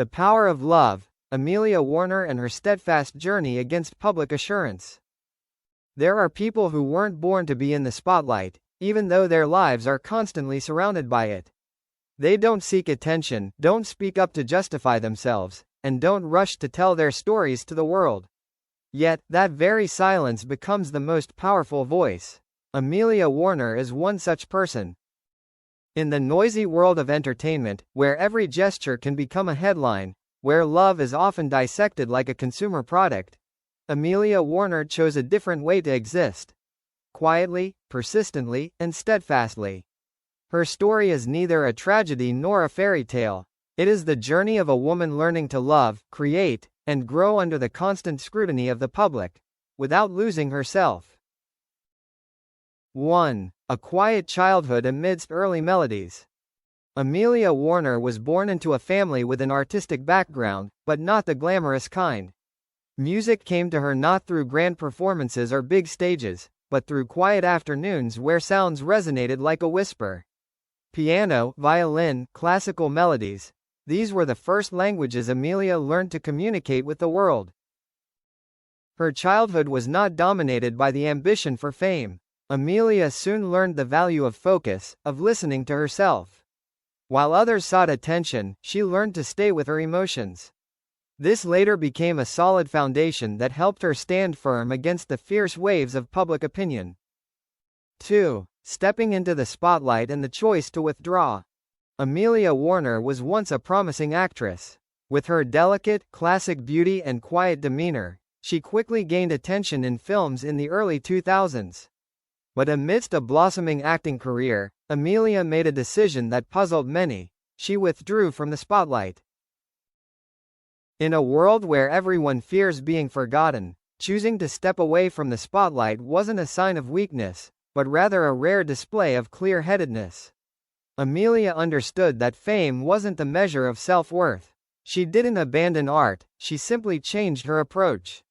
The Power of Love, Amelia Warner and her steadfast journey against public assurance. There are people who weren't born to be in the spotlight, even though their lives are constantly surrounded by it. They don't seek attention, don't speak up to justify themselves, and don't rush to tell their stories to the world. Yet, that very silence becomes the most powerful voice. Amelia Warner is one such person. In the noisy world of entertainment, where every gesture can become a headline, where love is often dissected like a consumer product, Amelia Warner chose a different way to exist. Quietly, persistently, and steadfastly. Her story is neither a tragedy nor a fairy tale. It is the journey of a woman learning to love, create, and grow under the constant scrutiny of the public, without losing herself. 1. A quiet childhood amidst early melodies. Amelia Warner was born into a family with an artistic background, but not the glamorous kind. Music came to her not through grand performances or big stages, but through quiet afternoons where sounds resonated like a whisper. Piano, violin, classical melodies. These were the first languages Amelia learned to communicate with the world. Her childhood was not dominated by the ambition for fame. Amelia soon learned the value of focus, of listening to herself. While others sought attention, she learned to stay with her emotions. This later became a solid foundation that helped her stand firm against the fierce waves of public opinion. 2. Stepping into the spotlight and the choice to withdraw. Amelia Warner was once a promising actress. With her delicate, classic beauty and quiet demeanor, she quickly gained attention in films in the early 2000s. But amidst a blossoming acting career, Amelia made a decision that puzzled many. She withdrew from the spotlight. In a world where everyone fears being forgotten, choosing to step away from the spotlight wasn't a sign of weakness, but rather a rare display of clear-headedness. Amelia understood that fame wasn't the measure of self-worth. She didn't abandon art, she simply changed her approach.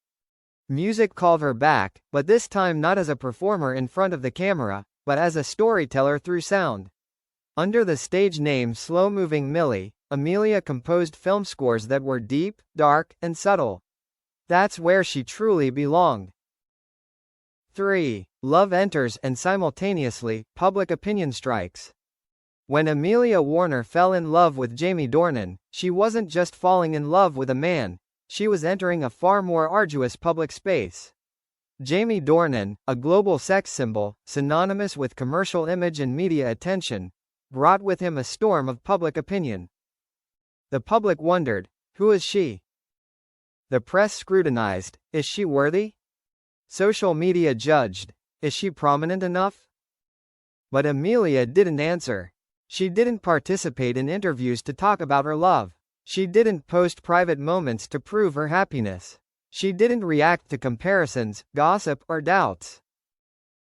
Music called her back, but this time not as a performer in front of the camera, but as a storyteller through sound. Under the stage name Slow Moving Millie, Amelia composed film scores that were deep, dark, and subtle. That's where she truly belonged. 3. Love enters and simultaneously, public opinion strikes. When Amelia Warner fell in love with Jamie Dornan, she wasn't just falling in love with a man, she was entering a far more arduous public space. Jamie Dornan, a global sex symbol, synonymous with commercial image and media attention, brought with him a storm of public opinion. The public wondered, who is she? The press scrutinized, is she worthy? Social media judged, is she prominent enough? But Amelia didn't answer. She didn't participate in interviews to talk about her love. She didn't post private moments to prove her happiness. She didn't react to comparisons, gossip, or doubts.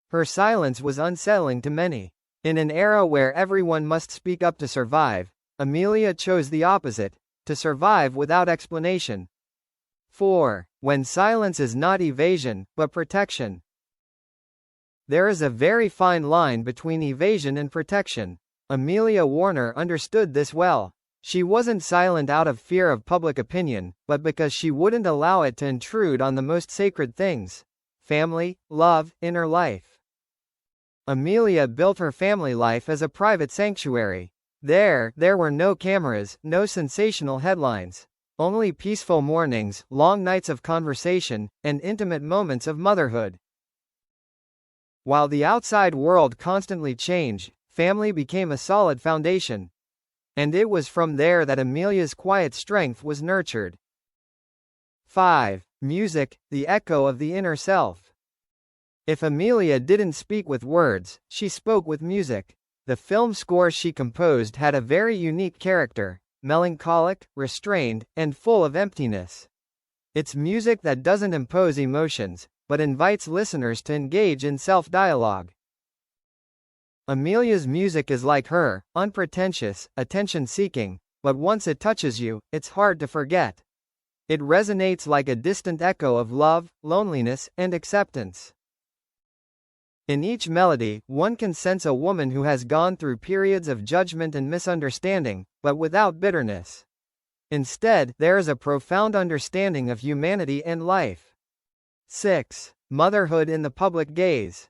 Her silence was unsettling to many. In an era where everyone must speak up to survive, Amelia chose the opposite, to survive without explanation. 4. When silence is not evasion, but protection. There is a very fine line between evasion and protection. Amelia Warner understood this well. She wasn't silent out of fear of public opinion, but because she wouldn't allow it to intrude on the most sacred things: family, love, inner life. Amelia built her family life as a private sanctuary. There were no cameras, no sensational headlines. Only peaceful mornings, long nights of conversation, and intimate moments of motherhood. While the outside world constantly changed, family became a solid foundation. And it was from there that Amelia's quiet strength was nurtured. 5. Music, the echo of the inner self. If Amelia didn't speak with words, she spoke with music. The film scores she composed had a very unique character, melancholic, restrained, and full of emptiness. It's music that doesn't impose emotions, but invites listeners to engage in self-dialogue. Amelia's music is like her, unpretentious, attention-seeking, but once it touches you, it's hard to forget. It resonates like a distant echo of love, loneliness, and acceptance. In each melody, one can sense a woman who has gone through periods of judgment and misunderstanding, but without bitterness. Instead, there is a profound understanding of humanity and life. 6. Motherhood in the public gaze.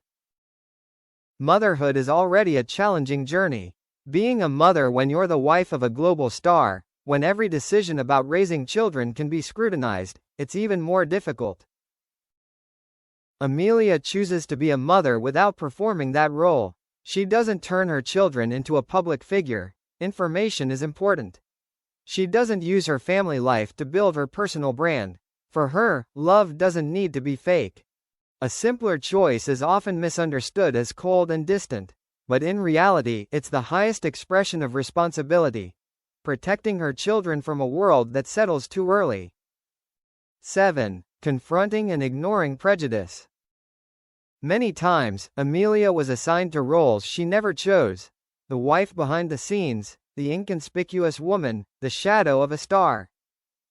Motherhood is already a challenging journey. Being a mother when you're the wife of a global star, when every decision about raising children can be scrutinized, it's even more difficult. Amelia chooses to be a mother without performing that role. She doesn't turn her children into a public figure. Information is important. She doesn't use her family life to build her personal brand. For her, love doesn't need to be fake. A simpler choice is often misunderstood as cold and distant, but in reality, it's the highest expression of responsibility, protecting her children from a world that settles too early. 7. Confronting and ignoring prejudice. Many times, Amelia was assigned to roles she never chose: the wife behind the scenes, the inconspicuous woman, the shadow of a star.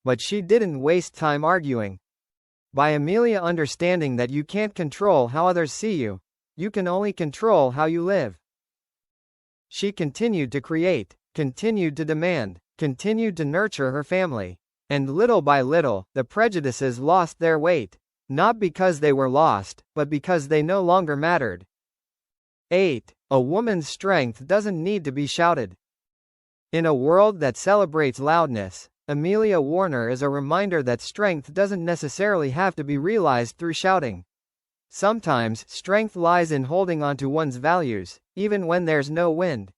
But she didn't waste time arguing. By Amelia understanding that you can't control how others see you, you can only control how you live. She continued to create, continued to demand, continued to nurture her family. And little by little, the prejudices lost their weight. Not because they were lost, but because they no longer mattered. 8. A woman's strength doesn't need to be shouted. In a world that celebrates loudness, Amelia Warner is a reminder that strength doesn't necessarily have to be realized through shouting. Sometimes, strength lies in holding on to one's values, even when there's no wind.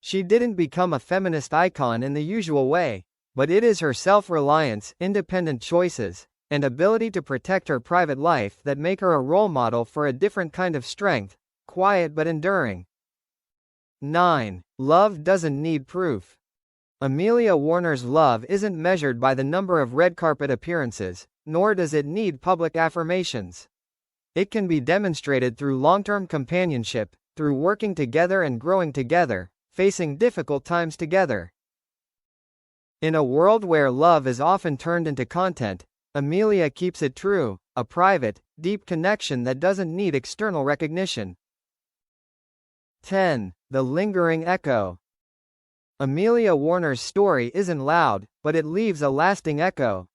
She didn't become a feminist icon in the usual way, but it is her self-reliance, independent choices, and ability to protect her private life that make her a role model for a different kind of strength, quiet but enduring. 9. Love doesn't need proof. Amelia Warner's love isn't measured by the number of red carpet appearances, nor does it need public affirmations. It can be demonstrated through long-term companionship, through working together and growing together, facing difficult times together. In a world where love is often turned into content, Amelia keeps it true, a private, deep connection that doesn't need external recognition. 10. The lingering echo. Amelia Warner's story isn't loud, but it leaves a lasting echo.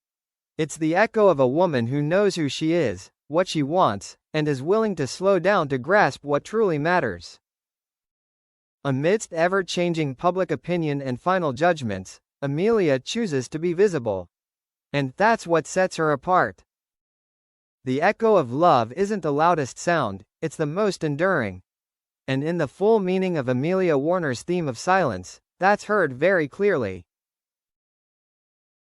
It's the echo of a woman who knows who she is, what she wants, and is willing to slow down to grasp what truly matters. Amidst ever-changing public opinion and final judgments, Amelia chooses to be visible. And that's what sets her apart. The echo of love isn't the loudest sound, it's the most enduring. And in the full meaning of Amelia Warner's theme of silence, that's heard very clearly.